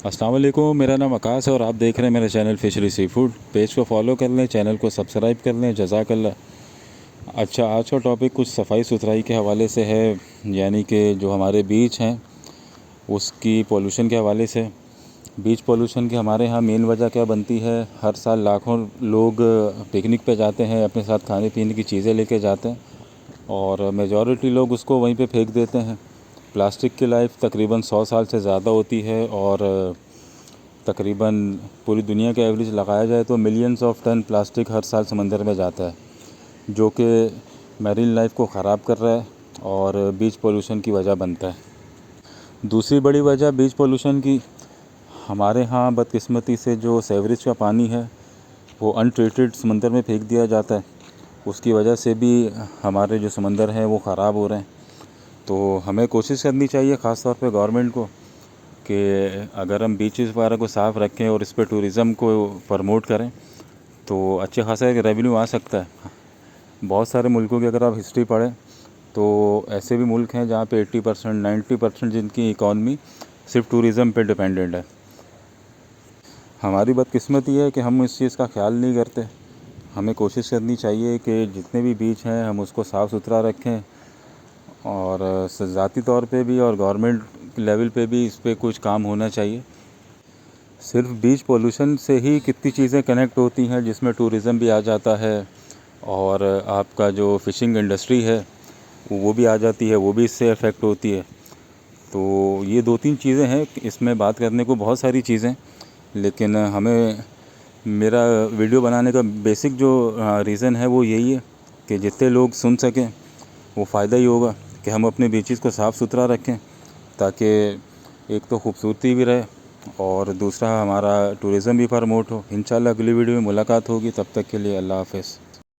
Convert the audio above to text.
अस्सलाम वालेकुम, मेरा नाम आकाश है और आप देख रहे हैं मेरा channel fishery sea food. Page को फॉलो कर लें, चैनल को सब्सक्राइब कर लें। जज़ाकल्लाह। अच्छा, आज का टॉपिक कुछ सफाई सुथराई के हवाले से है, यानी कि जो हमारे बीच हैं उसकी पोल्यूशन के हवाले से। बीच पोल्यूशन की हमारे यहाँ मेन वजह क्या बनती है? हर साल लाखों लोग पिकनिक पे जाते हैं, अपने साथ खाने पीने की चीज़ें लेके जाते हैं और मेजॉरिटी लोग उसको वहीं पे फेंक देते हैं। प्लास्टिक की लाइफ तकरीबन 100 साल से ज़्यादा होती है और तकरीबन पूरी दुनिया का एवरेज लगाया जाए तो मिलियंस ऑफ टन प्लास्टिक हर साल समंदर में जाता है, जो कि मैरीन लाइफ को ख़राब कर रहा है और बीच पोल्यूशन की वजह बनता है। दूसरी बड़ी वजह बीच पोल्यूशन की, हमारे यहाँ बदकिस्मती से जो सेवरेज का पानी है वो अनट्रीटेड समंदर में फेंक दिया जाता है। उसकी वजह से भी हमारे जो समंदर हैं वो ख़राब हो रहे हैं। तो हमें कोशिश करनी चाहिए, ख़ास तौर पे गवर्नमेंट को, कि अगर हम बीचेस वगैरह को साफ़ रखें और इस पर टूरिज़म को प्रमोट करें तो अच्छे खासा एक रेवेन्यू आ सकता है। बहुत सारे मुल्कों की अगर आप हिस्ट्री पढ़ें तो ऐसे भी मुल्क हैं जहाँ पे 80% 90% जिनकी इकॉनमी सिर्फ टूरिज़म पे डिपेंडेंट है। हमारी बदकिस्मती है कि हम इस चीज़ का ख्याल नहीं करते। हमें कोशिश करनी चाहिए कि जितने भी बीच हैं हम उसको साफ़ सुथरा रखें और ज़ाती तौर पे भी और गवर्नमेंट लेवल पे भी इस पे कुछ काम होना चाहिए। सिर्फ बीच पोल्यूशन से ही कितनी चीज़ें कनेक्ट होती हैं, जिसमें टूरिज़म भी आ जाता है और आपका जो फ़िशिंग इंडस्ट्री है वो भी आ जाती है, वो भी इससे अफेक्ट होती है। तो ये 2-3 चीज़ें हैं, इसमें बात करने को बहुत सारी चीज़ें, लेकिन हमें मेरा वीडियो बनाने का बेसिक जो रीज़न है वो यही है कि जितने लोग सुन सकें वो फ़ायदा ही होगा कि हम अपने बीचेस को साफ़ सुथरा रखें, ताकि एक तो खूबसूरती भी रहे और दूसरा हमारा टूरिज़म भी प्रमोट हो। इंशाल्लाह अगली वीडियो में मुलाकात होगी, तब तक के लिए अल्लाह हाफ़िज़।